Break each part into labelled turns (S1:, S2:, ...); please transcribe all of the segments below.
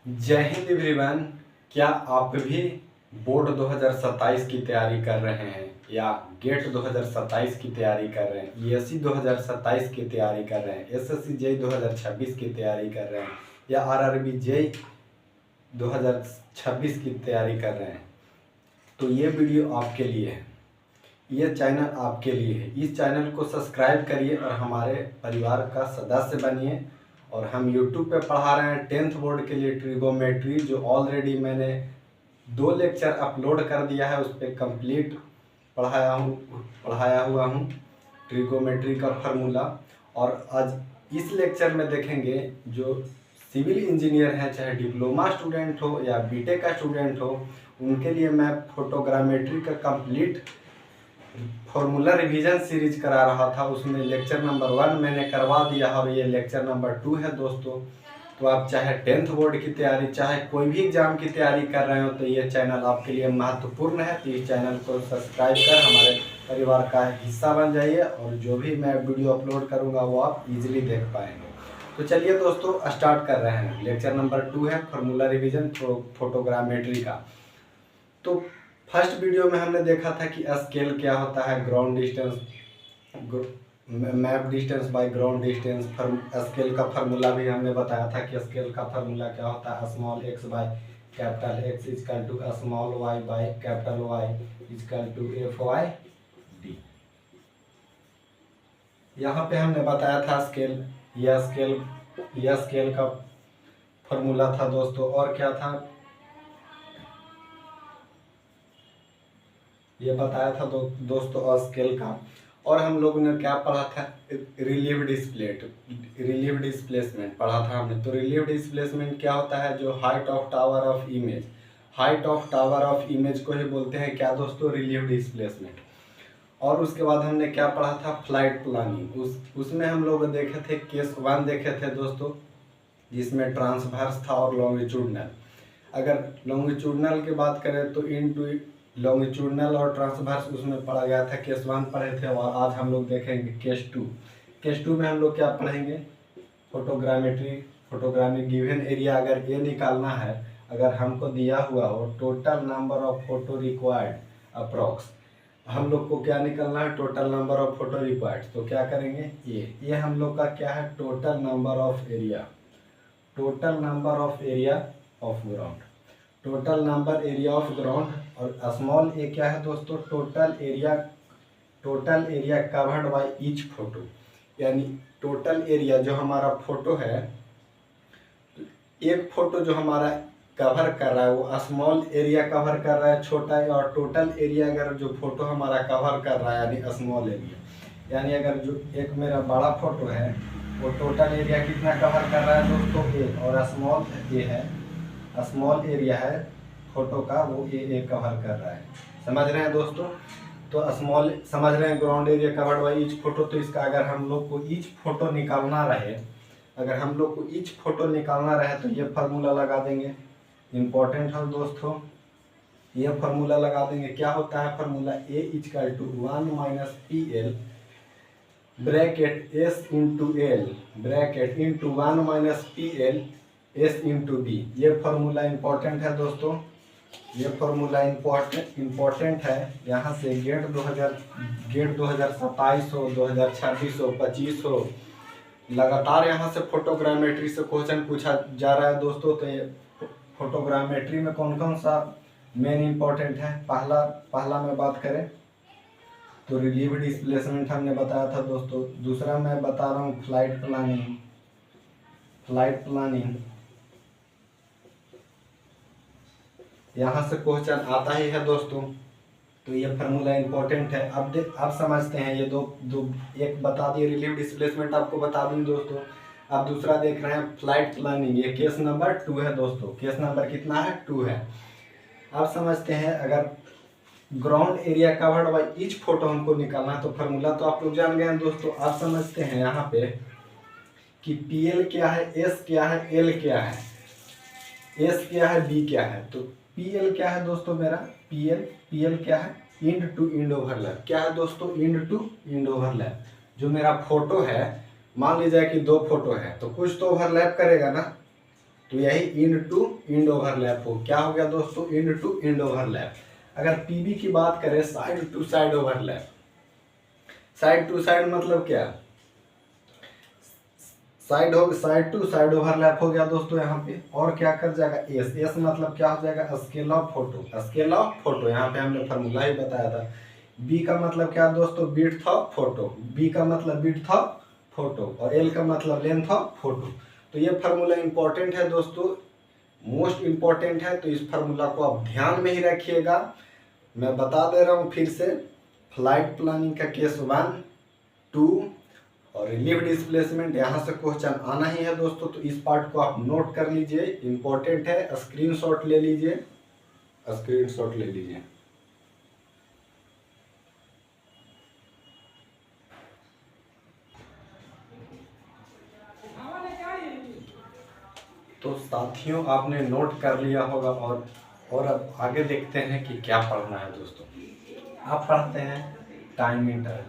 S1: जय हिंद एवरीवन। क्या आप भी बोर्ड 2027 की तैयारी कर रहे हैं या गेट 2027 की तैयारी कर रहे हैं, यूएससी 2027 की तैयारी कर रहे हैं, एसएससी जेई 2026 की तैयारी कर रहे हैं या आरआरबी जेई 2026 की तैयारी कर रहे हैं? तो ये वीडियो आपके लिए है, ये चैनल आपके लिए है। इस चैनल को सब्सक्राइब करिए और हमारे परिवार का सदस्य बनिए। और हम YouTube पे पढ़ा रहे हैं 10th बोर्ड के लिए ट्रिगोमेट्री, जो ऑलरेडी मैंने 2 लेक्चर अपलोड कर दिया है, उस पर कंप्लीट पढ़ाया हुआ हूँ ट्रिगोमेट्री का फार्मूला। और आज इस लेक्चर में देखेंगे जो सिविल इंजीनियर हैं, चाहे डिप्लोमा स्टूडेंट हो या बीटेक का स्टूडेंट हो, उनके लिए मैं फोटोग्रामेट्री का कंप्लीट फॉर्मूला रिवीजन सीरीज करा रहा था। उसमें लेक्चर नंबर 1 मैंने करवा दिया और ये लेक्चर नंबर 2 है दोस्तों। तो आप चाहे 10th बोर्ड की तैयारी, चाहे कोई भी एग्जाम की तैयारी कर रहे हो, तो ये चैनल आपके लिए महत्वपूर्ण है। तो इस चैनल को सब्सक्राइब कर हमारे परिवार का हिस्सा बन जाइए और जो भी मैं वीडियो अपलोड करूँगा वो आप इजीली देख पाएंगे। तो चलिए दोस्तों, स्टार्ट कर रहे हैं। लेक्चर नंबर 2 है फॉर्मूला रिवीजन फोटोग्रामेट्री का। तो फर्स्ट वीडियो में हमने देखा था कि स्केल क्या होता है, ground distance, map distance by ground distance. Scale का फार्मूला भी हमने बताया था कि स्केल का फार्मूला क्या होता है, small X by capital X equal to small Y by capital Y equal to F Y D. यहाँ पे हमने बताया था स्केल, यह स्केल का फार्मूला था दोस्तों। और क्या था, ये बताया था दोस्तों स्केल का। और हम लोगों ने क्या पढ़ा था, रिलीव डिस्प्लेसमेंट पढ़ा था हमने। तो रिलीव डिस्प्लेसमेंट क्या होता है, जो height of tower of image, height of tower of image को ही बोलते हैं क्या दोस्तों, रिलीव डिस्प्लेसमेंट। और उसके बाद हमने क्या पढ़ा था, फ्लाइट प्लानिंग। उसमें हम लोग देखे थे केस 1 देखे थे दोस्तों, जिसमें ट्रांसवर्स था और लॉन्गिट्यूडनल। अगर लॉन्गिट्यूडनल की बात करें तो इनटू लॉन्गिट्यूडनल और ट्रांसवर्स उसमें पढ़ा गया था, केस 1 पढ़े थे। और आज हम लोग देखेंगे केस 2। केस 2 में हम लोग क्या पढ़ेंगे, फोटोग्रामिक गिवन एरिया अगर ये निकालना है, अगर हमको दिया हुआ हो total number of photo required approx, हम लोग को क्या निकलना है, total number of photo required. तो क्या करेंगे, ये हम लोग का क्या है, total number of area, total number of area of ground, total number area of ground. और स्मॉल ए क्या है दोस्तों, total area covered by each photo, यानी टोटल एरिया जो हमारा फोटो है, एक फोटो जो हमारा कवर कर रहा है वो स्मॉल एरिया कवर कर रहा है, छोटा है। और टोटल एरिया अगर जो फोटो हमारा कवर कर रहा है यानी स्मॉल एरिया, यानी अगर जो एक मेरा बड़ा फोटो है वो टोटल एरिया कितना कवर कर रहा है दोस्तों, ए। और स्मॉल ए है, स्मॉल एरिया है फोटो का, वो ए कवर कर रहा है। समझ रहे हैं दोस्तों? तो स्मॉल समझ रहे हैं, ground area covered by each photo. तो इसका अगर हम लोग को ईच फोटो निकालना रहे, अगर हम लोग को ईच फोटो निकालना रहे तो ये फार्मूला लगा देंगे। इम्पोर्टेंट है दोस्तों, ये फार्मूला लगा देंगे। क्या होता है formula, A equal to 1 minus P L bracket S into L bracket into 1 minus P L S into B. ये फार्मूला इम्पोर्टेंट है दोस्तों, ये फार्मूला इम्पोर्टेंट है। यहाँ से गेट 2027 हो, 2026 हो, 25 हो, लगातार यहाँ से फोटोग्रामेट्री से क्वेश्चन पूछा जा रहा है दोस्तों। तो ये फोटोग्रामेट्री में कौन कौन सा मेन इम्पोर्टेंट है, पहला में बात करें तो रिलीव डिस्प्लेसमेंट हमने बताया था दोस्तों। दूसरा मैं बता रहा हूँ फ्लाइट प्लानिंग, यहाँ से क्वेश्चन आता ही है दोस्तों। तो ये फार्मूला इम्पोर्टेंट है। अब समझते हैं ये दो एक बता दिए रिलीव डिस्प्लेसमेंट, आपको बता दूं दोस्तों। अब दूसरा देख रहे हैं फ्लाइट प्लानिंग, ये केस नंबर 2 है दोस्तों। केस नंबर कितना है, 2 है। अब समझते हैं, अगर ground area covered by each photo हमको निकालना है तो फार्मूला तो आप लोग जान गए हैं दोस्तों। अब समझते हैं यहाँ पे कि पी एल क्या है, एस क्या है, एल क्या है, एस क्या है, बी क्या है। तो पी एल क्या है दोस्तों मेरा, पी एल क्या है, इंड टू इंड ओवरलैप। क्या है दोस्तों, इंड टू इंड ओवरलैप। जो मेरा फोटो है, मान लीजिए कि 2 फोटो है तो कुछ तो ओवरलैप करेगा ना, तो यही इंड टू इंड ओवरलैप हो। क्या हो गया दोस्तों? End to end overlap. अगर पीबी की बात करें, side to side overlap. Side to side मतलब क्या? साइड टू साइड ओवरलैप हो गया दोस्तों यहाँ पे। और क्या कर जाएगा? एस। एस मतलब क्या हो जाएगा? Scale of photo. Scale of photo यहाँ पे हमने फॉर्मूला ही बताया था। बी का मतलब क्या दोस्तों? Width of photo. बी का मतलब विड्थ ऑफ फोटो और एल का मतलब लेंथ ऑफ फोटो। तो ये फार्मूला इंपॉर्टेंट है दोस्तों, मोस्ट इंपॉर्टेंट है। तो इस फार्मूला को आप ध्यान में ही रखिएगा। मैं बता दे रहा हूँ फिर से। फ्लाइट प्लानिंग का केस 1, 2 और रिलीफ डिस्प्लेसमेंट, यहाँ से क्वेश्चन आना ही है दोस्तों। तो इस पार्ट को आप नोट कर लीजिए, इंपॉर्टेंट है। स्क्रीनशॉट ले लीजिए, स्क्रीनशॉट ले लीजिए। तो साथियों आपने नोट कर लिया होगा और अब आगे देखते हैं कि क्या पढ़ना है दोस्तों। आप पढ़ते हैं टाइम मीटर।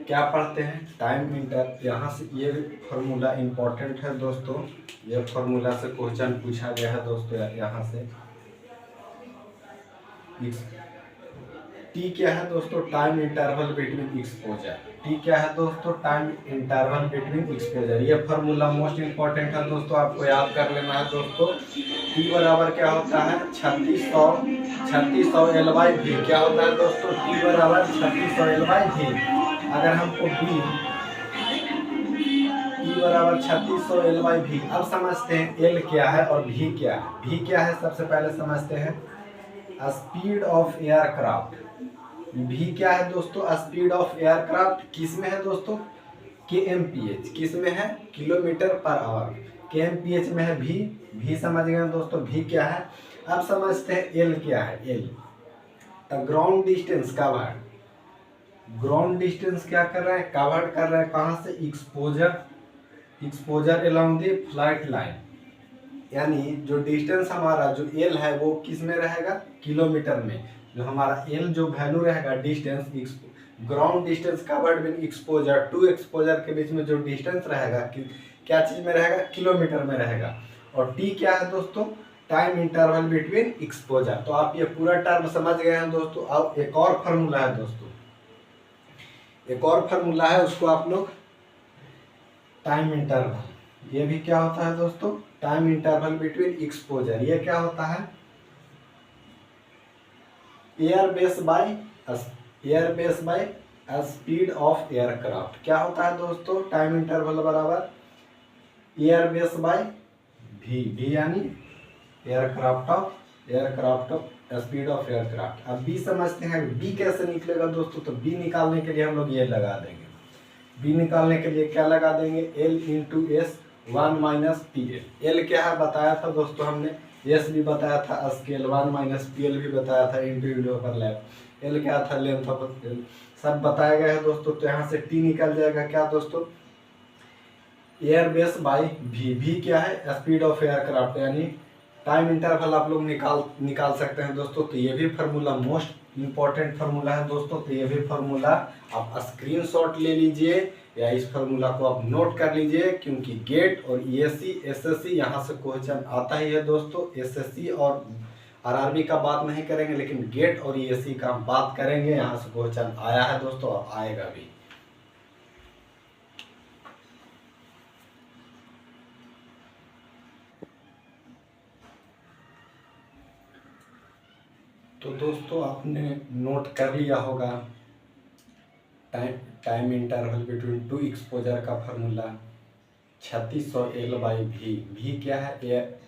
S1: क्या पढ़ते हैं? Time metre. यहाँ से ये फार्मूला इंपॉर्टेंट है दोस्तों। ये फार्मूला से क्वेश्चन पूछा गया है दोस्तों। यहाँ से टी क्या है दोस्तों? Time interval between exposure. T क्या है दोस्तों? Time interval between exposure. ये फार्मूला मोस्ट इंपॉर्टेंट है दोस्तों, आपको याद कर लेना है दोस्तों। टी बराबर क्या होता है? 3600 एल बाई वी। क्या होता है दोस्तों? टी बराबर 3600 एल बाई वी। अगर हमको टी बराबर 3600 एल बाई वी। अब समझते हैं एल क्या है और वी क्या है। वी क्या है सबसे पहले समझते हैं। Speed of aircraft. वी क्या है दोस्तों? Speed of aircraft. किस में है दोस्तों? kmph। किस में है? Kilometre per hour. kmph में है वी। वी समझ गए दोस्तों, वी क्या है। अब समझते हैं एल क्या है। L ground distance covered. Ground distance क्या कर रहे हैं? कवर्ड कर रहे हैं कहाँ से? Exposure along the flight line. यानी जो डिस्टेंस हमारा जो एल है वो किस में रहेगा? किलोमीटर में। जो हमारा एल जो वैल्यू रहेगा distance, ground distance covered with exposure to exposure के बीच में जो डिस्टेंस रहेगा कि क्या चीज में रहेगा? किलोमीटर में रहेगा। और टी क्या है दोस्तों? Time interval between exposure. तो आप ये पूरा टर्म समझ गए हैं दोस्तों। अब एक और फार्मूला है दोस्तों, एक और फार्मूला है, उसको आप लोग टाइम इंटरवल। ये भी क्या होता है दोस्तों? Time interval between exposure. ये क्या होता है? Air base by speed of aircraft. क्या होता है दोस्तों? टाइम इंटरवल बराबर एयर बेस बाय वी यानी aircraft of speed of aircraft. अब बी समझते हैं। बी कैसे निकलेगा दोस्तों? तो बी निकालने के लिए हम लोग ये लगा देंगे। बी निकालने के लिए क्या लगा देंगे? L into S 1 minus P L. L क्या है बताया था दोस्तों हमने, एस भी बताया था, स्केल 1 माइनस पी एल भी बताया था, इंटू ओवरलैप। एल क्या था? Length of L. सब बताया गया है दोस्तों। तो यहाँ से टी निकल जाएगा क्या दोस्तों? Air base by V. V क्या है? स्पीड ऑफ एयरक्राफ्ट यानी टाइम इंटरवल आप लोग निकाल सकते हैं दोस्तों। तो ये भी फार्मूला मोस्ट इंपॉर्टेंट फार्मूला है दोस्तों। तो ये भी फार्मूला आप स्क्रीनशॉट ले लीजिए या इस फार्मूला को आप नोट कर लीजिए, क्योंकि गेट और ईएससी एसएससी यहाँ से क्वेश्चन आता ही है दोस्तों। एसएससी और आरआरबी का बात नहीं करेंगे, लेकिन गेट और ईएससी का हम बात करेंगे। यहाँ से क्वेश्चन आया है दोस्तों और आएगा भी। तो दोस्तों आपने नोट कर लिया होगा time interval between two exposure का formula 3600 L by V. V क्या है? Air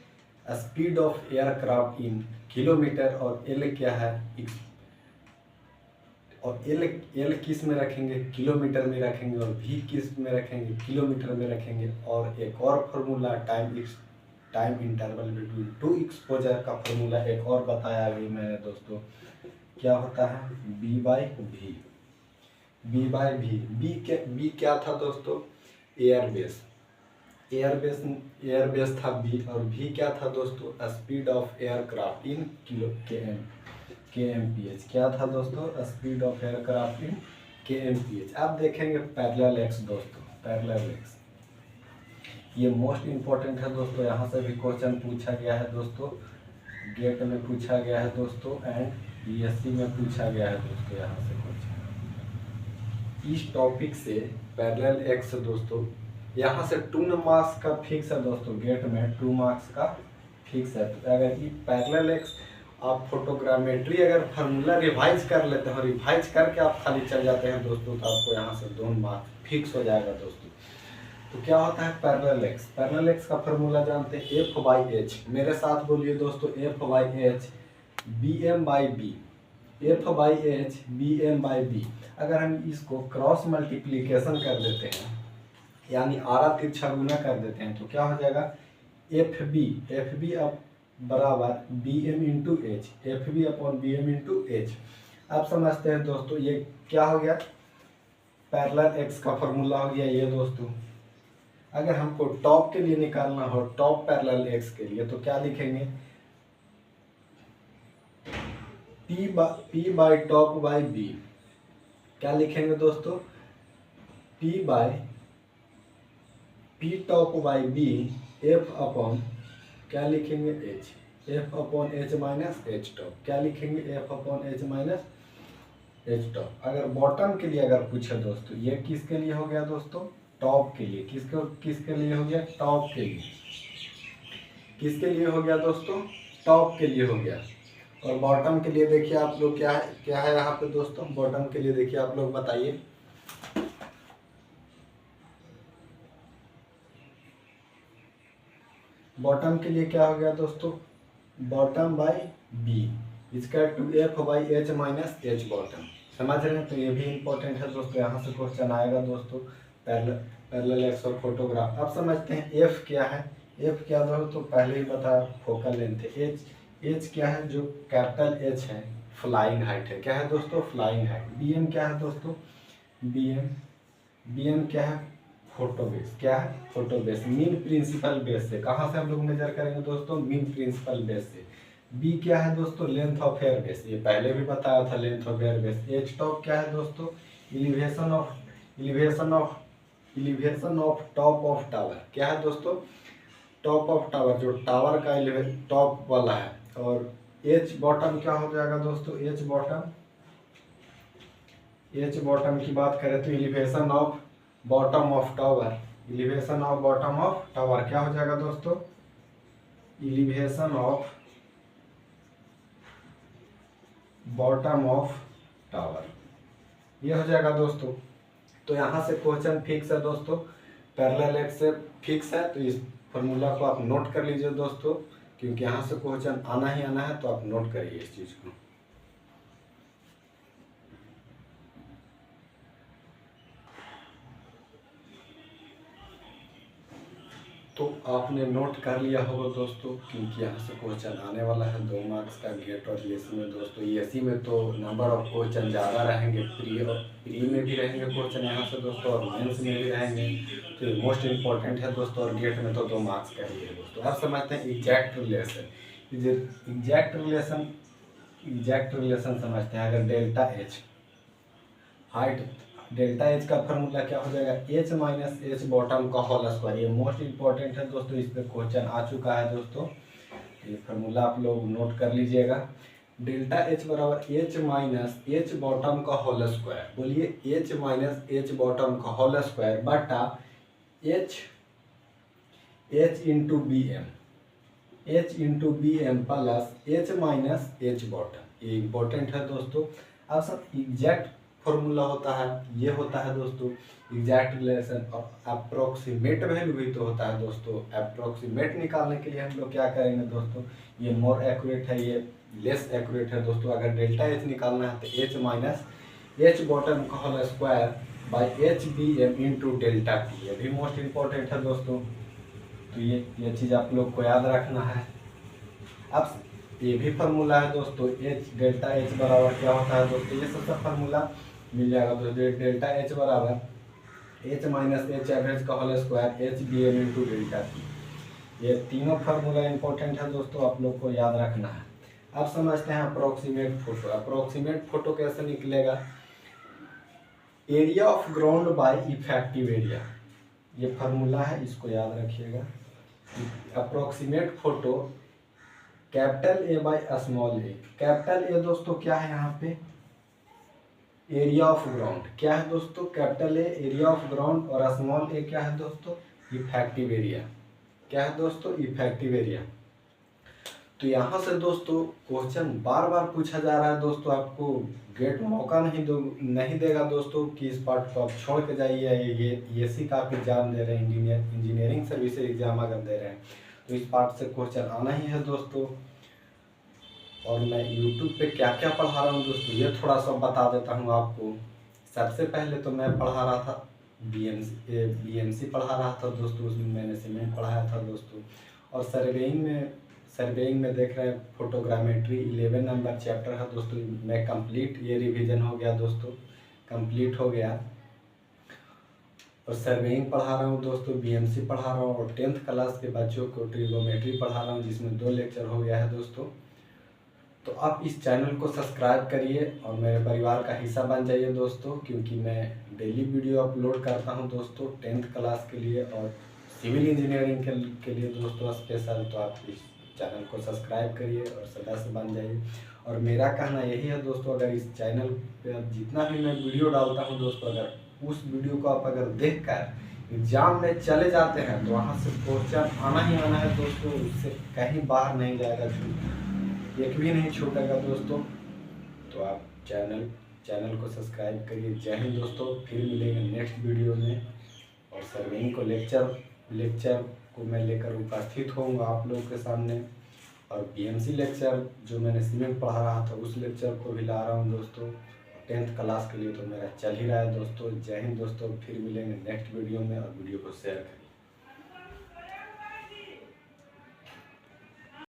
S1: speed of aircraft in kilometre. और एल क्या है? और एल किस में रखेंगे? किलोमीटर में रखेंगे। और वी किस में रखेंगे? किलोमीटर में रखेंगे। और एक और formula time interval between two exposure का फार्मूला एक और बताया अभी मैंने दोस्तों। क्या होता है? B by V. B by V. B क्या था दोस्तों? एयर बेस था बी। और वी क्या था दोस्तों? Speed of aircraft in kmph। क्या था दोस्तों? Speed of aircraft in kmph। अब देखेंगे पैरेलल एक्स दोस्तों। पैरेलल एक्स ये मोस्ट इम्पोर्टेंट है दोस्तों, यहाँ से भी क्वेश्चन पूछा गया है दोस्तों, गेट में पूछा गया है दोस्तों एंड बीएससी में पूछा गया है दोस्तों, यहाँ से क्वेश्चन इस टॉपिक से पैरेलल एक्स दोस्तों, यहाँ से 2 मार्क्स का फिक्स है दोस्तों, गेट में 2 मार्क्स का फिक्स है। तो अगर ये पैरेलल एक्स आप फोटोग्रामेट्री अगर फार्मूला रिवाइज कर लेते हैं, रिवाइज करके आप खाली चल जाते हैं दोस्तों, तो आपको यहाँ से 2 मार्क्स फिक्स हो जाएगा दोस्तों। तो क्या होता है पैरेलल एक्स? पैरेलल एक्स का फार्मूला जानते हैं, एफ बाई एच। मेरे साथ बोलिए दोस्तों, F by H B M by B, F by H B M by B. अगर हम इसको क्रॉस मल्टीप्लीकेशन कर देते हैं, यानी आरा तिरछा गुना कर देते हैं, तो क्या हो जाएगा, एफ बी अब बराबर B M into H, F B upon B M into H. आप समझते हैं दोस्तों ये क्या हो गया, पैरेलल एक्स का फॉर्मूला हो गया ये दोस्तों। अगर हमको टॉप के लिए निकालना हो, टॉप पैरेलल एक्स के लिए, तो क्या लिखेंगे, P by top by B। क्या लिखेंगे दोस्तों, P top by B F upon क्या लिखेंगे H, F upon H minus H top. क्या लिखेंगे, F upon H minus H top. अगर बॉटम के लिए अगर पूछे दोस्तों, ये किसके लिए हो गया दोस्तों, टॉप के लिए। किसके लिए हो गया, टॉप के लिए। किसके लिए हो गया दोस्तों, टॉप के लिए हो गया। और बॉटम के लिए देखिए आप लोग क्या है यहाँ पे दोस्तों, बॉटम के लिए देखिए आप लोग बताइए, बॉटम के लिए क्या हो गया दोस्तों, बॉटम बाई बी इसका two F by H minus H bottom. समझ रहे हैं, तो ये भी इंपॉर्टेंट है दोस्तों, यहाँ से क्वेश्चन आएगा दोस्तों, पैरेलल एक्स और फोटोग्राफ। अब समझते हैं एफ क्या है। एफ क्या दोस्तों, पहले ही बताया फोकल लेंथ है। एच क्या है, जो कैपिटल एच है, फ्लाइंग हाइट है। क्या है दोस्तों, फ्लाइंग हाइट। बी एम क्या है दोस्तों, बी एम क्या है, फोटो बेस। क्या है, photo base, mean principal base से। कहाँ से हम लोग मेजर करेंगे दोस्तों, मीन प्रिंसिपल बेस से। बी क्या है दोस्तों, लेंथ ऑफ एयर बेस, ये पहले भी बताया था, length of air base. H top क्या है दोस्तों, elevation of top of tower. क्या है दोस्तों, टॉप ऑफ टावर, जो टावर का टॉप वाला है। और एच बॉटम क्या हो जाएगा दोस्तों, एच बॉटम की बात करें तो elevation of bottom of tower. Elevation of bottom of tower क्या हो जाएगा दोस्तों, elevation of bottom of tower, ये हो जाएगा दोस्तों। तो यहाँ से क्वेश्चन फिक्स है दोस्तों, पैरेलल एक्स से फिक्स है। तो इस फॉर्मूला को आप नोट कर लीजिए दोस्तों, क्योंकि यहाँ से क्वेश्चन आना ही आना है, तो आप नोट करिए इस चीज़ को। तो आपने नोट कर लिया होगा दोस्तों, क्योंकि यहाँ से क्वेश्चन आने वाला है 2 मार्क्स का गेट और ईएससी में दोस्तों। ईएससी में तो नंबर ऑफ क्वेश्चन ज़्यादा रहेंगे, प्री में भी रहेंगे क्वेश्चन यहाँ से दोस्तों, और मेंस में भी रहेंगे। तो ये मोस्ट इंपॉर्टेंट है दोस्तों, और गेट में तो 2 मार्क्स का ही है दोस्तों। अब समझते हैं एग्जैक्ट रिलेशन समझते हैं। अगर delta H height, delta H का फॉर्मूला क्या हो जाएगा, एच माइनस एच बॉटम का होल स्क्वायर। ये मोस्ट इंपॉर्टेंट है दोस्तों, इस पर क्वेश्चन आ चुका है दोस्तों। ये फार्मूला आप लोग नोट कर लीजिएगा। डेल्टा एच बराबर एच माइनस एच बॉटम का होल स्क्वायर। बोलिए, एच माइनस एच बॉटम का होल स्क्वायर बटा H into B M plus H minus H bottom. ये इंपॉर्टेंट है दोस्तों। अब सब एग्जैक्ट फॉर्मूला होता है, ये होता है दोस्तों एग्जैक्ट रिलेशन। और अप्रोक्सीमेट वैल्यू भी तो होता है दोस्तों। अप्रोक्सीमेट निकालने के लिए हम लोग क्या करेंगे दोस्तों, ये मोर एक्यूरेट है, ये लेस एक्यूरेट है दोस्तों। अगर डेल्टा एच निकालना है तो एच माइनस एच बॉटम का whole square by H B M into delta T. ये भी मोस्ट इंपॉर्टेंट है दोस्तों। तो ये चीज़ आप लोग को याद रखना है। अब ये भी फार्मूला है दोस्तों, एच डेल्टा एच बराबर क्या होता है दोस्तों, ये सब फार्मूला मिल जाएगा दोस्तों। डेल्टा एच बराबर एच माइनस एच एवरेज का whole square H B M into delta T. ये तीनों फार्मूला इंपॉर्टेंट है दोस्तों, आप लोग को याद रखना है। अब समझते हैं अप्रोक्सीमेट फोटो। अप्रोक्सीमेट फोटो कैसे निकलेगा, area of ground by effective area. ये फार्मूला है, इसको याद रखिएगा। Approximate photo capital A by small A. Capital A दोस्तों क्या है यहाँ पे, एरिया ऑफ ग्राउंड। क्या है दोस्तों, capital A area of ground, और स्मॉल ए क्या है दोस्तों, इफेक्टिव एरिया। क्या है दोस्तों, इफेक्टिव एरिया। तो यहाँ से दोस्तों क्वेश्चन बार बार पूछा जा रहा है दोस्तों, आपको गेट मौका नहीं देगा दोस्तों कि इस पार्ट को आप छोड़ के जाइए। ये सी का आप एग्जाम दे रहे हैं, इंजीनियरिंग सर्विसेज एग्जाम अगर दे रहे हैं तो इस पार्ट से क्वेश्चन आना ही है दोस्तों। और मैं यूट्यूब पे क्या क्या पढ़ा रहा हूँ दोस्तों, ये थोड़ा सा बता देता हूँ आपको। सबसे पहले तो मैं पढ़ा रहा था बीएमसी पढ़ा रहा था दोस्तों, उसमें मैंने सीमेंट पढ़ाया था दोस्तों। और सर्वेइंग में देख रहे हैं फोटोग्रामेट्री 11 नंबर चैप्टर है दोस्तों, मैं कंप्लीट, ये रिवीजन हो गया दोस्तों, कंप्लीट हो गया। और सर्वेइंग पढ़ा रहा हूँ दोस्तों, बीएमसी पढ़ा रहा हूँ, और 10th क्लास के बच्चों को ट्रिगोमेट्री पढ़ा रहा हूँ, जिसमें 2 लेक्चर हो गया है दोस्तों। तो आप इस चैनल को सब्सक्राइब करिए और मेरे परिवार का हिस्सा बन जाइए दोस्तों, क्योंकि मैं डेली वीडियो अपलोड करता हूँ दोस्तों 10th क्लास के लिए और सिविल इंजीनियरिंग के लिए दोस्तों स्पेशल। तो आप इस चैनल को सब्सक्राइब करिए और सदस्य बन जाइए। और मेरा कहना यही है दोस्तों, अगर इस चैनल पर जितना भी मैं वीडियो डालता हूँ दोस्तों, अगर उस वीडियो को आप अगर देख कर एग्जाम में चले जाते हैं तो वहाँ से क्वेश्चन आना ही आना है दोस्तों, उससे कहीं बाहर नहीं जाएगा, एक भी नहीं छूटेगा दोस्तों। तो आप चैनल को सब्सक्राइब करिए। जय हिंद दोस्तों, फिर मिलेंगे नेक्स्ट वीडियो में। और सर्वेइंग को लेक्चर को मैं लेकर उपस्थित होऊंगा आप लोगों के सामने। और बीएमसी लेक्चर जो मैंने सीमेंट पढ़ा रहा था उस लेक्चर को भी ला रहा हूँ दोस्तों। 10th क्लास के लिए तो मेरा चल ही रहा है दोस्तों। जय हिंद दोस्तों, फिर मिलेंगे नेक्स्ट वीडियो में, और वीडियो को शेयर करें।